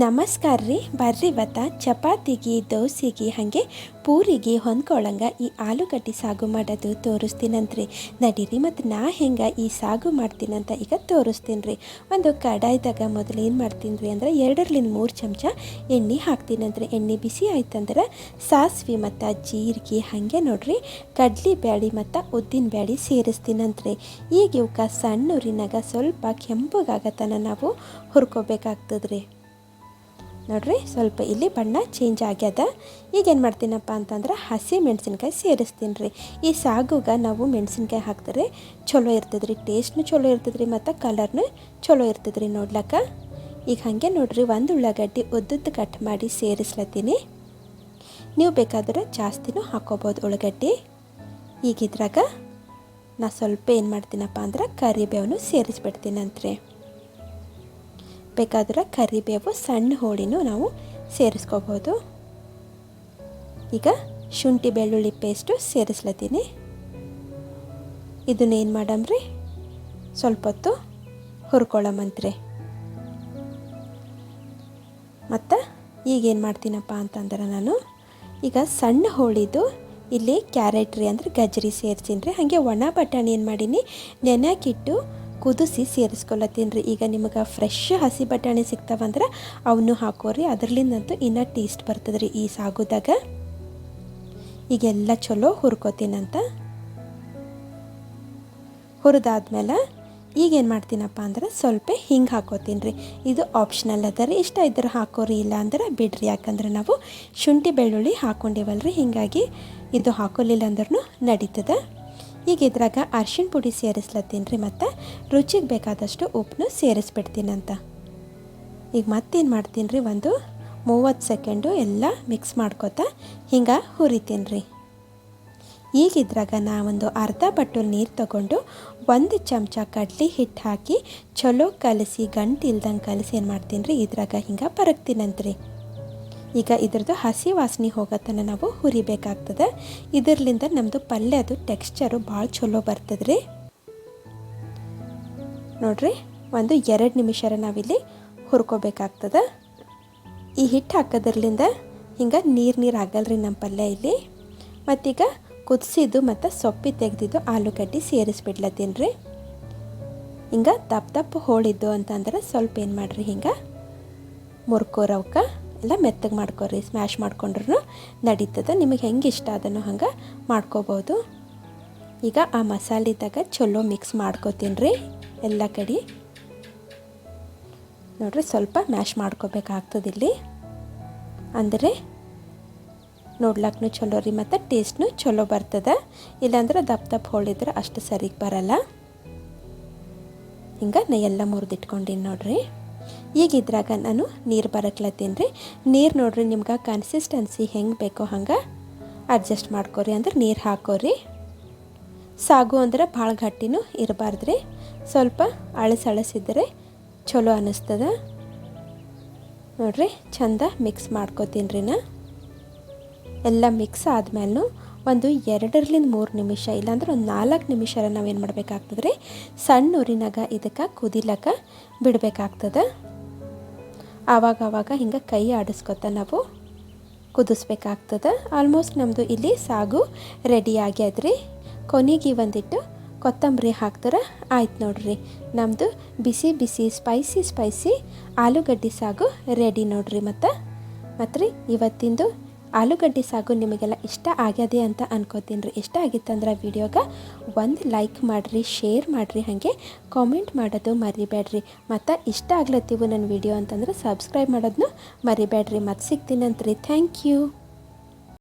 ನಮಸ್ಕಾರ ರೀ. ಬರ್ರಿ ಇವತ್ತು ಚಪಾತಿಗೆ ದೋಸೆಗೆ ಹಾಗೆ ಪೂರಿಗೆ ಹೊಂದ್ಕೊಳ್ಳಂಗ ಈ ಆಲೂಗಡ್ಡೆ ಸಾಗು ಮಾಡೋದು ತೋರಿಸ್ತೀನಂತ್ರಿ. ನಡೀರಿ ಮತ್ತು ನಾ ಹೆಂಗೆ ಈ ಸಾಗು ಮಾಡ್ತೀನಂತ ಈಗ ತೋರಿಸ್ತೀನಿ ರೀ. ಒಂದು ಕಡಾಯಿದಾಗ ಮೊದಲು ಏನು ಮಾಡ್ತೀನಿ ರೀ ಅಂದ್ರೆ 2-3 ಚಮಚ ಎಣ್ಣೆ ಹಾಕ್ತೀನಂತ್ರಿ. ಎಣ್ಣೆ ಬಿಸಿ ಆಯ್ತಂದ್ರೆ ಸಾಸಿವೆ ಮತ್ತು ಜೀರಿಗೆ ಹಾಗೆ ನೋಡ್ರಿ ಕಡ್ಲಿ ಬ್ಯಾಳಿ ಮತ್ತು ಉದ್ದಿನ ಬ್ಯಾಳಿ ಸೇರಿಸ್ತೀನಂತ್ರಿ. ಈಗ ಇವಕ್ಕೆ ಸಣ್ಣ ಉರಿನಾಗ ಸ್ವಲ್ಪ ಕೆಂಪಗಾಗತನ ನಾವು ಹುರ್ಕೋಬೇಕಾಗ್ತದ್ರಿ. ನೋಡ್ರಿ ಸ್ವಲ್ಪ ಇಲ್ಲಿ ಬಣ್ಣ ಚೇಂಜ್ ಆಗ್ಯದ. ಈಗ ಏನು ಮಾಡ್ತೀನಪ್ಪ ಅಂತಂದ್ರೆ ಹಸಿ ಮೆಣಸಿನ್ಕಾಯಿ ಸೇರಿಸ್ತೀನಿ ರೀ. ಈ ಸಾಗುಗೆ ನಾವು ಮೆಣಸಿನ್ಕಾಯಿ ಹಾಕಿದ್ರೆ ಚಲೋ ಇರ್ತದ್ರಿ, ಟೇಸ್ಟ್ನು ಚಲೋ ಇರ್ತದ್ರಿ ಮತ್ತು ಕಲರ್ನು ಚಲೋ ಇರ್ತದ್ರಿ ನೋಡ್ಲಕ್ಕ. ಈಗ ಹಾಗೆ ನೋಡ್ರಿ ಒಂದು ಉಳ್ಳಾಗಡ್ಡಿ ಉದ್ದುದ್ದು ಕಟ್ ಮಾಡಿ ಸೇರಿಸ್ಲತ್ತೀನಿ. ನೀವು ಬೇಕಾದ್ರೆ ಜಾಸ್ತಿನೂ ಹಾಕೋಬೋದು ಉಳ್ಳಾಗಡ್ಡಿ. ಈಗ ಇದ್ರಾಗ ನಾ ಸ್ವಲ್ಪ ಏನು ಮಾಡ್ತೀನಪ್ಪ ಅಂದ್ರೆ ಕರಿಬೇವನ್ನು ಸೇರಿಸ್ಬಿಡ್ತೀನಂತ್ರಿ. ಬೇಕಾದ್ರೆ ಕರಿಬೇವು ಸಣ್ಣ ಹೋಳಿನೂ ನಾವು ಸೇರಿಸ್ಕೋಬೋದು. ಈಗ ಶುಂಠಿ ಬೆಳ್ಳುಳ್ಳಿ ಪೇಸ್ಟು ಸೇರಿಸ್ಲತ್ತೀನಿ. ಇದನ್ನೇನು ಮಾಡಮ್ರಿ ಸ್ವಲ್ಪ ಹೊತ್ತು ಹುರ್ಕೊಳ್ಳಮಂತ್ರಿ. ಮತ್ತು ಈಗೇನು ಮಾಡ್ತೀನಪ್ಪ ಅಂತಂದ್ರೆ ನಾನು ಈಗ ಸಣ್ಣ ಹೋಳಿದು ಇಲ್ಲಿ ಕ್ಯಾರೆಟ್ ರೀ ಅಂದ್ರೆ ಗಜ್ಜರಿ ಸೇರಿಸೀನಿ ರೀ. ಹಾಗೆ ಒಣ ಬಟಾಣಿ ಏನು ಮಾಡೀನಿ ನೆನೆಯಾಕಿಟ್ಟು ಕುದಿಸಿ ಸೇರಿಸ್ಕೊಳತ್ತೀನಿ ರೀ. ಈಗ ನಿಮಗೆ ಫ್ರೆಶ್ ಹಸಿ ಬಟಾಣಿ ಸಿಗ್ತಾವಂದ್ರೆ ಅವನು ಹಾಕೋರಿ, ಅದರಲ್ಲಿಂದಂತೂ ಇನ್ನೂ ಟೇಸ್ಟ್ ಬರ್ತದೆ ರೀ ಈ ಸಾಗುದಾಗ. ಈಗೆಲ್ಲ ಚಲೋ ಹುರ್ಕೋತೀನಂತ. ಹುರಿದಾದ್ಮೇಲೆ ಈಗೇನು ಮಾಡ್ತೀನಪ್ಪ ಅಂದ್ರೆ ಸ್ವಲ್ಪ ಹಿಂಗೆ ಹಾಕೋತೀನಿ ರೀ. ಇದು ಆಪ್ಷನಲ್ ಅದ ರೀ, ಇಷ್ಟ ಇದ್ರೆ ಹಾಕೋರಿ, ಇಲ್ಲ ಅಂದ್ರೆ ಬಿಡ್ರಿ. ಯಾಕಂದ್ರೆ ನಾವು ಶುಂಠಿ ಬೆಳ್ಳುಳ್ಳಿ ಹಾಕ್ಕೊಂಡಿವಲ್ರಿ, ಹೀಗಾಗಿ ಇದು ಹಾಕೋಲಿಲ್ಲ ಅಂದ್ರೂ ನಡೀತದೆ. ಈಗ ಇದ್ರಾಗ ಅರ್ಶಿಣ ಪುಡಿ ಸೇರಿಸ್ಲತ್ತೀನಿ ರೀ ಮತ್ತು ರುಚಿಗೆ ಬೇಕಾದಷ್ಟು ಉಪ್ಪನ್ನು ಸೇರಿಸ್ಬಿಡ್ತೀನಂತ. ಈಗ ಮತ್ತೇನು ಮಾಡ್ತೀನಿ ರೀ, ಒಂದು 30 ಸೆಕೆಂಡು ಎಲ್ಲ ಮಿಕ್ಸ್ ಮಾಡ್ಕೊತಾ ಹಿಂಗೆ ಹುರಿತೀನಿ ರೀ. ಈಗ ಇದ್ರಾಗ ನಾವೊಂದು ಅರ್ಧ ಬಟ್ಟಲು ನೀರು ತಗೊಂಡು 1 ಚಮಚ ಕಡ್ಲಿ ಹಿಟ್ಟು ಹಾಕಿ ಚಲೋ ಕಲಸಿ ಗಂಟು ಇಲ್ದಂಗೆ ಕಲಸಿ ಏನು ಮಾಡ್ತೀನಿ ರೀ ಇದ್ರಾಗ ಹಿಂಗೆ ಪರಗ್ತೀನಂತ್ರಿ. ಈಗ ಇದ್ರದ್ದು ಹಸಿ ವಾಸನೆ ಹೋಗತ್ತನ ನಾವು ಹುರಿಬೇಕಾಗ್ತದೆ. ಇದರ್ಲಿಂದ ನಮ್ಮದು ಪಲ್ಯದು ಟೆಕ್ಸ್ಚರು ಭಾಳ ಚಲೋ ಬರ್ತದೆ ರೀ. ನೋಡ್ರಿ ಒಂದು 2 ನಿಮಿಷ ನಾವಿಲ್ಲಿ ಹುರ್ಕೋಬೇಕಾಗ್ತದೆ. ಈ ಹಿಟ್ಟು ಹಾಕೋದ್ರಲಿಂದ ಹಿಂಗೆ ನೀರು ಆಗಲ್ರಿ ನಮ್ಮ ಪಲ್ಯ ಇಲ್ಲಿ. ಮತ್ತೀಗ ಕುದಿಸಿದ್ದು ಮತ್ತು ಸೊಪ್ಪಿ ತೆಗೆದಿದ್ದು ಆಲೂಗಡ್ಡೆ ಸೇರಿಸ್ಬಿಡ್ಲತ್ತೀನಿ ರೀ. ಹಿಂಗೆ ದಪ್ಪ ಹೋಳಿದ್ದು ಅಂತಂದ್ರೆ ಸ್ವಲ್ಪ ಏನು ಮಾಡಿರಿ ಹಿಂಗೆ ಮುರ್ಕೋರವಕ್ಕೆ ಎಲ್ಲ ಮೆತ್ತಗೆ ಮಾಡ್ಕೊರಿ. ಸ್ಮ್ಯಾಶ್ ಮಾಡ್ಕೊಂಡ್ರೂ ನಡೀತದೆ, ನಿಮಗೆ ಹೆಂಗೆ ಇಷ್ಟ ಅದನ್ನು ಹಂಗೆ ಮಾಡ್ಕೋಬೋದು. ಈಗ ಆ ಮಸಾಲೆದಾಗ ಚಲೋ ಮಿಕ್ಸ್ ಮಾಡ್ಕೋತೀನಿ ರೀ ಎಲ್ಲ ಕಡೆ. ನೋಡ್ರಿ ಸ್ವಲ್ಪ ಮ್ಯಾಶ್ ಮಾಡ್ಕೋಬೇಕಾಗ್ತದೆ ಇಲ್ಲಿ, ಅಂದರೆ ನೋಡ್ಲಕ್ಕೂ ಚಲೋ ರೀ ಮತ್ತು ಟೇಸ್ಟ್ನು ಚಲೋ ಬರ್ತದೆ. ಇಲ್ಲಾಂದ್ರೆ ದಪ್ಪ ಹೋಳಿದ್ರೆ ಅಷ್ಟು ಸರಿಗೆ ಬರಲ್ಲ. ಹಿಂಗೆ ನಾ ಎಲ್ಲ ಮುರಿದಿಟ್ಕೊಂಡೀನಿ ನೋಡ್ರಿ. ಈಗ ಇದ್ರಾಗ ನಾನು ನೀರು ಬರಕ್ಲತ್ತೀನಿ ರೀ. ನೀರು ನೋಡ್ರಿ ನಿಮ್ಗೆ ಕನ್ಸಿಸ್ಟೆನ್ಸಿ ಹೆಂಗೆ ಬೇಕೋ ಹಂಗೆ ಅಡ್ಜಸ್ಟ್ ಮಾಡ್ಕೊರಿ, ಅಂದ್ರೆ ನೀರು ಹಾಕೋರಿ. ಸಾಗು ಅಂದ್ರೆ ಭಾಳ ಗಟ್ಟಿನೂ ಇರಬಾರ್ದ್ರಿ, ಸ್ವಲ್ಪ ಅಳಸಿದ್ರೆ ಚಲೋ ಅನ್ನಿಸ್ತದೆ. ನೋಡ್ರಿ ಚಂದ ಮಿಕ್ಸ್ ಮಾಡ್ಕೋತೀನಿ ರೀ ನಾ. ಎಲ್ಲ ಮಿಕ್ಸ್ ಆದ್ಮೇಲೂ ಒಂದು 2-3 ನಿಮಿಷ ಇಲ್ಲಾಂದ್ರೆ ಒಂದು 4 ನಿಮಿಷ ನಾವೇನು ಮಾಡಬೇಕಾಗ್ತದೆ ರೀ ಸಣ್ಣ ಉರಿನಾಗ ಇದಕ್ಕೆ ಕುದಿಲಕ್ಕ ಬಿಡಬೇಕಾಗ್ತದೆ. ಆವಾಗ ಹಿಂಗೆ ಕೈ ಆಡಿಸ್ಕೊತ ನಾವು ಕುದಿಸ್ಬೇಕಾಗ್ತದೆ. ಆಲ್ಮೋಸ್ಟ್ ನಮ್ಮದು ಇಲ್ಲಿ ಸಾಗು ರೆಡಿ ಆಗ್ಯದ್ರಿ. ಕೊನೆಗೆ ಒಂದಿಟ್ಟು ಕೊತ್ತಂಬರಿ ಹಾಕ್ತಾರೆ ಆಯ್ತು ನೋಡ್ರಿ. ನಮ್ಮದು ಬಿಸಿ ಬಿಸಿ ಸ್ಪೈಸಿ ಆಲೂಗಡ್ಡೆ ಸಾಗು ರೆಡಿ ನೋಡ್ರಿ. ಮತ್ತು ರೀ ಇವತ್ತಿಂದು ಆಲೂಗಡ್ಡೆ ಸಾಗು ನಿಮಗೆಲ್ಲ ಇಷ್ಟ ಆಗ್ಯದೆ ಅಂತ ಅನ್ಕೋತೀನಿ ರೀ. ಇಷ್ಟ ಆಗಿತ್ತಂದ್ರೆ ವಿಡಿಯೋಗೆ ಒಂದು ಲೈಕ್ ಮಾಡಿರಿ, ಶೇರ್ ಮಾಡಿರಿ, ಹಾಗೆ ಕಾಮೆಂಟ್ ಮಾಡೋದು ಮರಿಬೇಡ್ರಿ. ಮತ್ತು ಇಷ್ಟ ಆಗ್ಲತ್ತೀವಿ ನನ್ನ ವಿಡಿಯೋ ಅಂತಂದ್ರೆ ಸಬ್ಸ್ಕ್ರೈಬ್ ಮಾಡೋದನ್ನು ಮರಿಬೇಡ್ರಿ. ಮತ್ತೆ ಸಿಗ್ತೀನಂತ್ರಿ. Thank you.